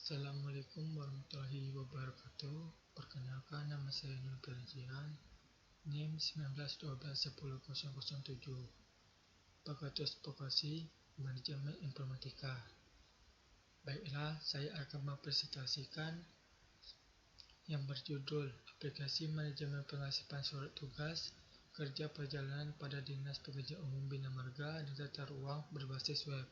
Assalamualaikum warahmatullahi wabarakatuh. Perkenalkan, nama saya Nur Garajian, NIM 19121007, Fakultas Vokasi Manajemen Informatika. Baiklah, saya akan mempresentasikan yang berjudul Aplikasi Manajemen Pengasipan Surat Tugas Kerja Perjalanan pada Dinas Pekerjaan Umum Bina Marga dan Tata Ruang berbasis web.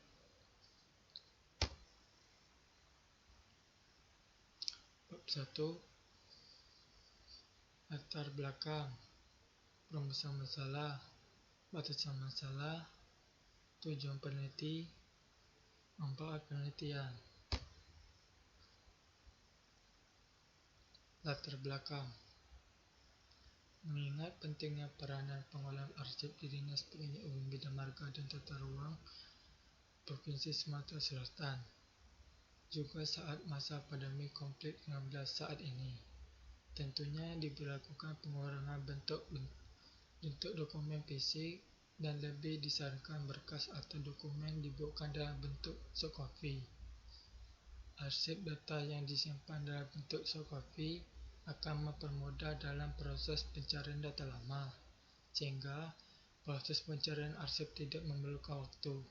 Bab 1. Latar belakang, perumusan masalah, batasan masalah, tujuan peneliti, manfaat penelitian. Latar belakang. Mengingat pentingnya peranan pengolahan arsip di Dinas Pekerjaan Umum Bina Marga dan Tata Ruang Provinsi Sumatera Selatan, juga saat masa pandemi COVID-19 saat ini, tentunya diberlakukan pengurangan bentuk dokumen fisik dan lebih disarankan berkas atau dokumen dibuatkan dalam bentuk softcopy. Arsip data yang disimpan dalam bentuk softcopy akan mempermudah dalam proses pencarian data lama, sehingga proses pencarian arsip tidak memerlukan waktu.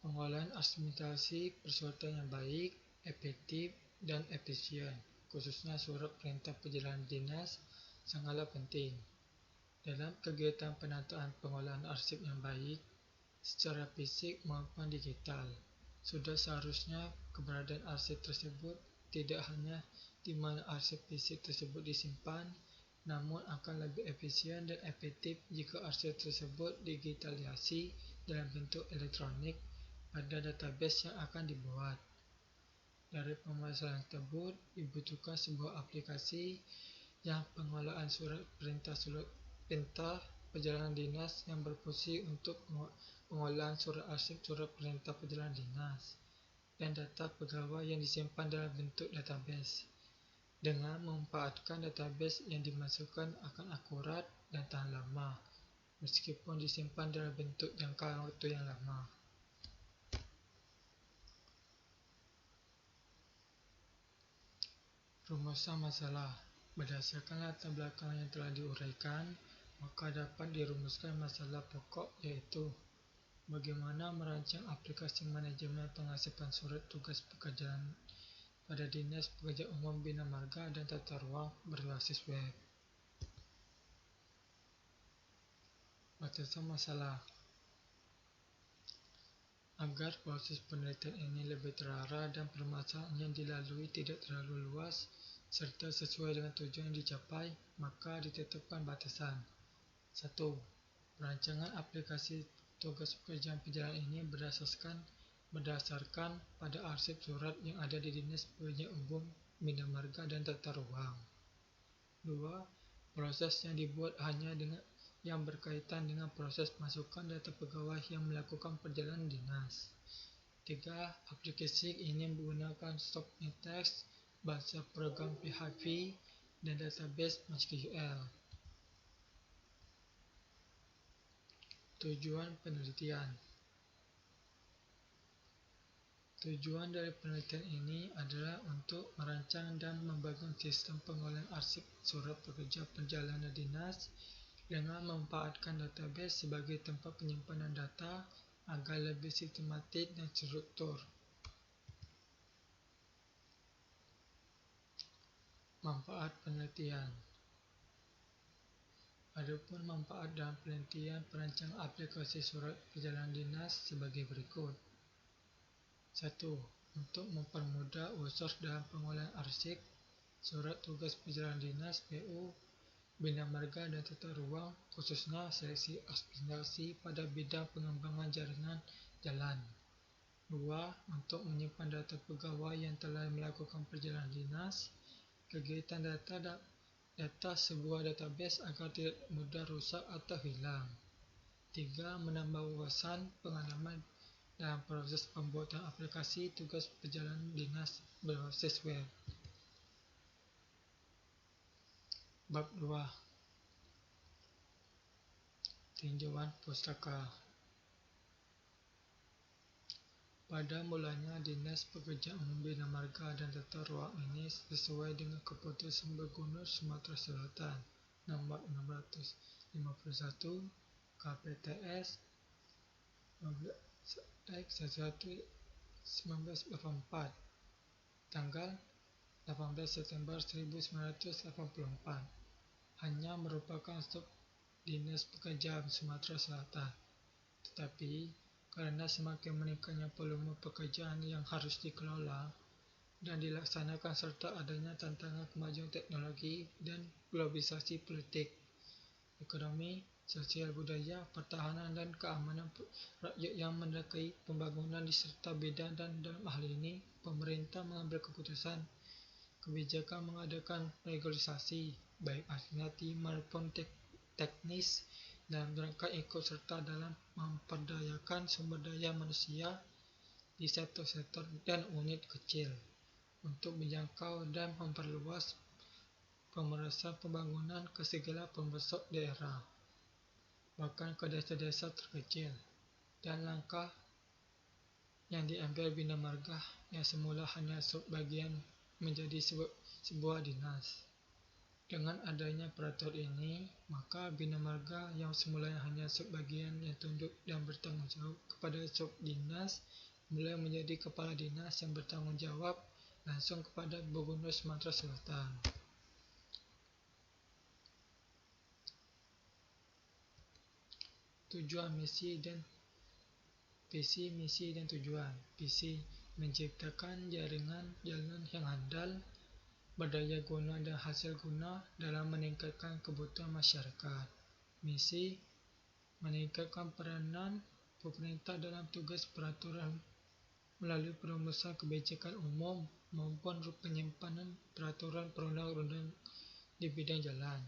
Pengolahan argumentasi persuatan yang baik, efektif, dan efisien, khususnya surat perintah perjalanan dinas, sangatlah penting. Dalam kegiatan penataan pengolahan arsip yang baik, secara fisik maupun digital, sudah seharusnya keberadaan arsip tersebut tidak hanya di mana arsip fisik tersebut disimpan, namun akan lebih efisien dan efektif jika arsip tersebut digitalisasi dalam bentuk elektronik pada database yang akan dibuat. Dari permasalahan tersebut dibutuhkan sebuah aplikasi yang pengolahan surat perintah perjalanan dinas yang berfungsi untuk pengolahan surat arsip surat perintah perjalanan dinas dan data pegawai yang disimpan dalam bentuk database. Dengan memanfaatkan database yang dimasukkan akan akurat dan tahan lama, meskipun disimpan dalam bentuk jangka waktu yang lama. Rumusan masalah. Berdasarkan latar belakang yang telah diuraikan, maka dapat dirumuskan masalah pokok, yaitu bagaimana merancang aplikasi manajemen pengasipan surat tugas pekerjaan pada Dinas Pekerjaan Umum Bina Marga dan Tata Ruang berbasis web. Batasan masalah. Agar proses penelitian ini lebih terarah dan permasalahan yang dilalui tidak terlalu luas serta sesuai dengan tujuan yang dicapai, maka ditetapkan batasan. 1. Perancangan aplikasi tugas pekerjaan perjalanan ini berdasarkan pada arsip surat yang ada di Dinas Pekerjaan Umum Bina Marga dan Tata Ruang. 2. Proses yang dibuat hanya yang berkaitan dengan proses masukkan data pegawai yang melakukan perjalanan dinas. 3. Aplikasi ini menggunakan software teks, bahasa program PHP, dan database MySQL. Tujuan penelitian. Tujuan dari penelitian ini adalah untuk merancang dan membangun sistem pengolahan arsip surat pekerja perjalanan dinas dengan memanfaatkan database sebagai tempat penyimpanan data agar lebih sistematik dan struktur. Manfaat penelitian. Adapun manfaat dalam penelitian perancangan aplikasi surat perjalanan dinas sebagai berikut. 1. Untuk mempermudah unsur dalam pengolahan arsip surat tugas perjalanan dinas PU Bina Marga dan Tata Ruang, khususnya seleksi administrasi pada bidang pengembangan jaringan jalan. 2. Untuk menyimpan data pegawai yang telah melakukan perjalanan dinas, kegiatan data sebuah database agar tidak mudah rusak atau hilang. 3. Menambah wawasan pengalaman dalam proses pembuatan aplikasi tugas perjalanan dinas berbasis web. Bab 2. Tinjauan pustaka. Pada mulanya, Dinas Pekerjaan Umum Bina Marga dan Tata Ruang ini sesuai dengan Keputusan Gubernur Sumatera Selatan Nomor 651 KPTS X11/1984 tanggal 18 September 1984 hanya merupakan staf Dinas Pekerjaan Sumatera Selatan. Tetapi, karena semakin meningkatnya volume pekerjaan yang harus dikelola dan dilaksanakan serta adanya tantangan kemajuan teknologi dan globalisasi politik, ekonomi, sosial budaya, pertahanan dan keamanan rakyat yang mendekati pembangunan diserta bidang dan dalam hal ini, pemerintah mengambil keputusan kebijakan mengadakan regulasi, baik administratif maupun teknis, dalam rangka ikut serta dalam memperdayakan sumber daya manusia di sektor-sektor dan unit kecil untuk menjangkau dan memperluas pemerasan pembangunan ke segala pelosok daerah, bahkan ke desa-desa terkecil. Dan langkah yang diambil Bina Marga yang semula hanya subbagian menjadi sebuah dinas. Dengan adanya peraturan ini, maka Bina Marga yang semulanya hanya subbagian yang tunduk dan bertanggung jawab kepada Subdinas mulai menjadi Kepala Dinas yang bertanggung jawab langsung kepada Gubernur Sumatera Selatan. Tujuan, misi, dan visi, misi, dan tujuan. Visi: menciptakan jaringan jalan yang handal, berdaya guna dan hasil guna dalam meningkatkan kebutuhan masyarakat. Misi: meningkatkan peranan pemerintah dalam tugas peraturan melalui perumusan kebijakan umum maupun penyimpanan peraturan perundang-undangan di bidang jalan.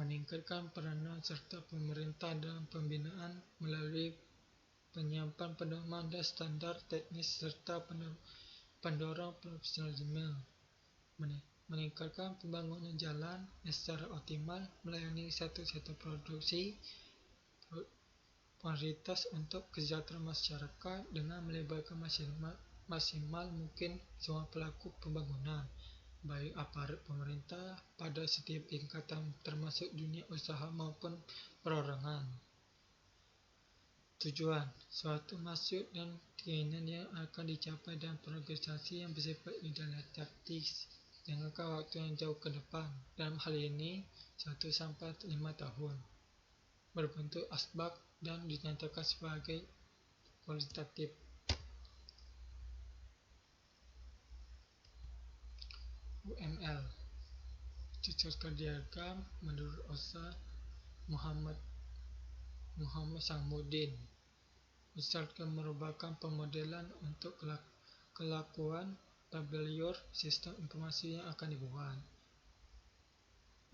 Meningkatkan peranan serta pemerintah dalam pembinaan melalui penyiapan pedoman dan standar teknis serta pendorong profesionalisme. Meningkatkan pembangunan jalan yang secara optimal melayani sektor-sektor produksi prioritas untuk kesejahteraan masyarakat dengan melibatkan maksimal mungkin semua pelaku pembangunan, baik aparat pemerintah pada setiap tingkatan termasuk dunia usaha maupun perorangan. Tujuan: suatu maksud dan keinginan yang akan dicapai dalam organisasi yang bersifat ideal taktis jangka waktu yang jauh ke depan, dalam hal ini 1-5 tahun, berbentuk asbak dan dinyatakan sebagai kualitatif. UML Circle Diagram menurut Ustaz Muhammad Sahmudin. Misalkan merupakan pemodelan untuk kelakuan tabelur sistem informasi yang akan dibuat.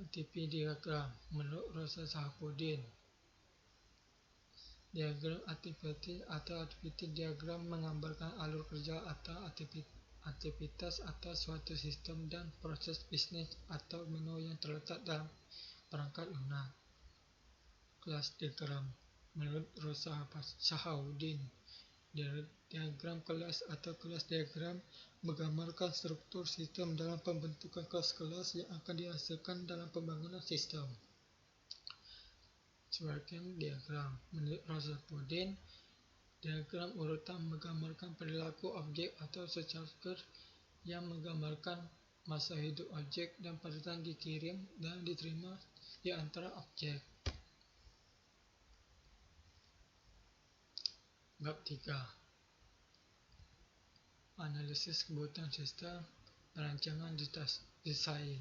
ATP diagram menurut Ustaz Sahmudin. Diagram aktiviti atau aktiviti diagram menggambarkan alur kerja atau aktivitas atau suatu sistem dan proses bisnis atau menu yang terletak dalam perangkat lunak. Kelas diagram menurut Ustaz Sahauddin. Diagram kelas atau kelas diagram menggambarkan struktur sistem dalam pembentukan kelas-kelas yang akan dihasilkan dalam pembangunan sistem. Sebagian diagram menurut Ustaz Sahauddin. Diagram urutan menggambarkan perilaku objek atau struktur yang menggambarkan masa hidup objek dan pesan dikirim dan diterima di antara objek. Bab 3. Analisis kebutuhan sistem, perancangan desain.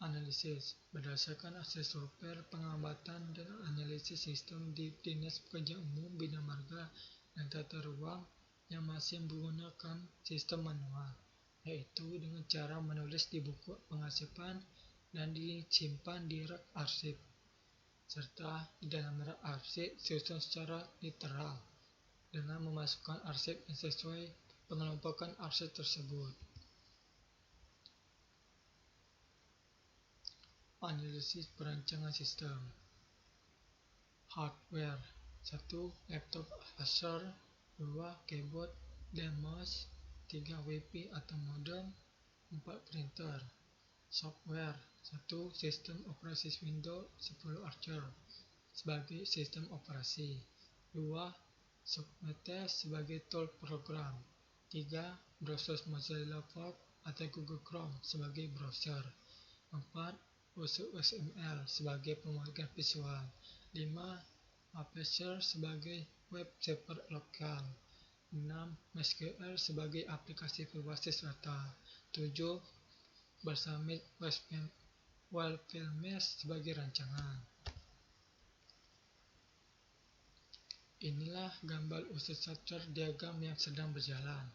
Analisis berdasarkan hasil survei, pengamatan dan analisis sistem di Dinas Pekerjaan Umum Bina Marga dan Tata Ruang yang masih menggunakan sistem manual, yaitu dengan cara menulis di buku pengasapan dan disimpan di rak arsip, serta di dalam rak arsip disusun secara literal dengan memasukkan arsip yang sesuai pengelompokan arsip tersebut. Analisis perancangan sistem. Hardware: 1. Laptop Acer. 2. Keyboard dan mouse. 3. Wi-Fi atau modem. 4. Printer. Software: 1. Sistem operasi Windows 10 Archer sebagai sistem operasi. 2. Submetex sebagai tool program. 3. Browser Mozilla Firefox atau Google Chrome sebagai browser. 4. Unsur XML sebagai pemrograman visual. 5. Aperture sebagai web server lokal. 6. MySQL sebagai aplikasi berbasis data. 7. Balsamiq Web Mesh sebagai rancangan. Inilah gambar unsur struktur diagram yang sedang berjalan.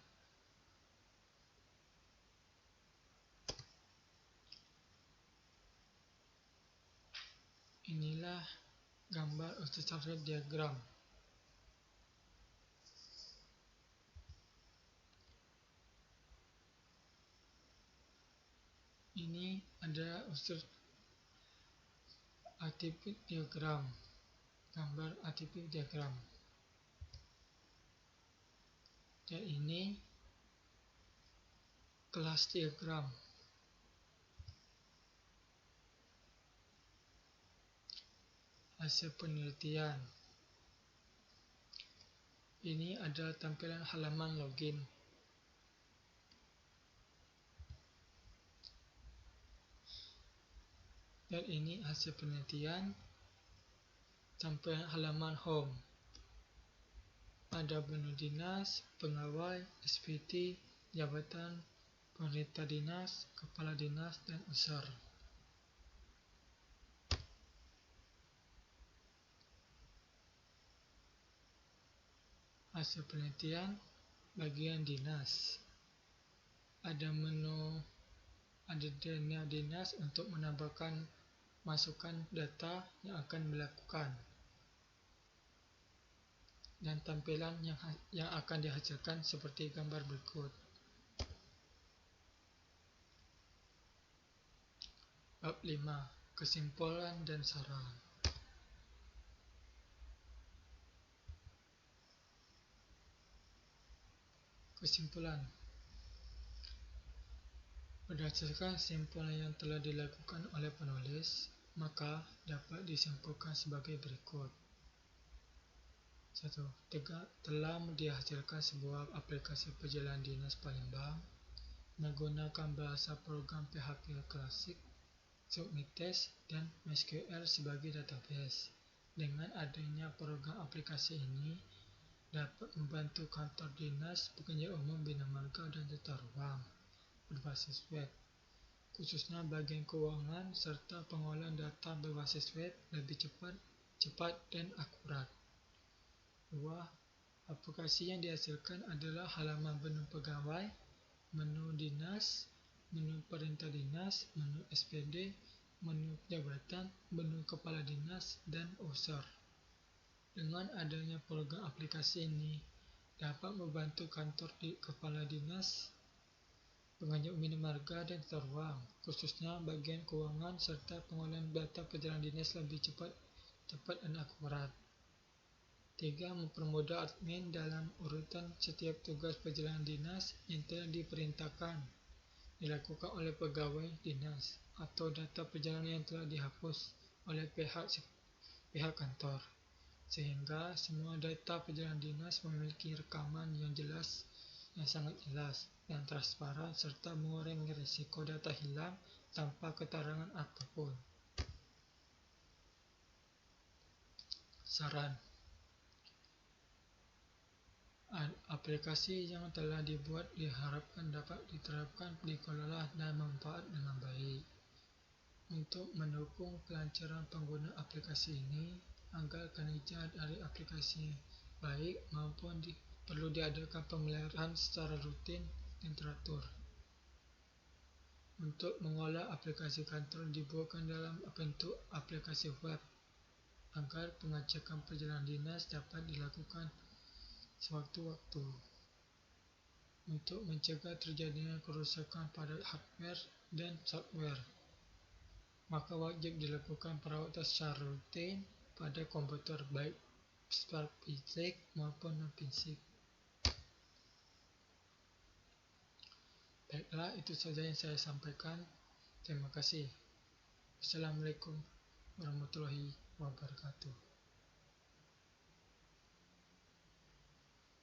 Inilah gambar unsur struktur diagram. Ini adalah unsur atypic diagram. Gambar atypic diagram. Dan ini kelas diagram. Hasil penelitian. Ini adalah tampilan halaman login. Dan ini hasil penelitian tampilan halaman home. Ada menu dinas, pegawai, SPT, jabatan, perintah dinas, kepala dinas, dan user. Hasil penelitian bagian dinas. Ada menu, ada dana dinas untuk menambahkan masukan data yang akan dilakukan. Dan tampilan yang akan dihasilkan seperti gambar berikut. Bab 5. Kesimpulan dan saran. Kesimpulan. Berdasarkan kesimpulan yang telah dilakukan oleh penulis, maka dapat disimpulkan sebagai berikut. 1. Telah dihasilkan sebuah aplikasi perjalanan dinas Palembang menggunakan bahasa program PHP klasik, Submetex, dan MySQL sebagai database. Dengan adanya program aplikasi ini, dapat membantu kantor dinas pekerjaan umum Bina Marga dan Tata Ruang berbasis web, khususnya bagian keuangan serta pengolahan data berbasis web lebih cepat dan akurat. 2. Aplikasi yang dihasilkan adalah halaman menu pegawai, menu dinas, menu perintah dinas, menu SPD, menu jabatan, menu kepala dinas, dan user. Dengan adanya program aplikasi ini, dapat membantu kantor kepala dinas, pengajar Bina Marga dan Tata Ruang, khususnya bagian keuangan serta pengolahan data perjalanan dinas lebih cepat dan akurat. 3. Mempermudah admin dalam urutan setiap tugas perjalanan dinas yang telah diperintahkan dilakukan oleh pegawai dinas atau data perjalanan yang telah dihapus oleh pihak kantor, sehingga semua data perjalanan dinas memiliki rekaman yang sangat jelas dan transparan serta mengurangi risiko data hilang tanpa keterangan apapun. Saran. Aplikasi yang telah dibuat diharapkan dapat diterapkan, dikelola, dan manfaat dengan baik. Untuk mendukung kelancaran pengguna aplikasi ini, agar kinerja dari aplikasi baik maupun perlu diadakan pemeliharaan secara rutin dan teratur. Untuk mengolah aplikasi kantor dibuatkan dalam bentuk aplikasi web, agar pengecekan perjalanan dinas dapat dilakukan sewaktu-waktu. Untuk mencegah terjadinya kerusakan pada hardware dan software, maka wajib dilakukan perawatan secara rutin pada komputer baik SPARC maupun non-FISIC. Baiklah, itu saja yang saya sampaikan. Terima kasih. Wassalamualaikum warahmatullahi wabarakatuh.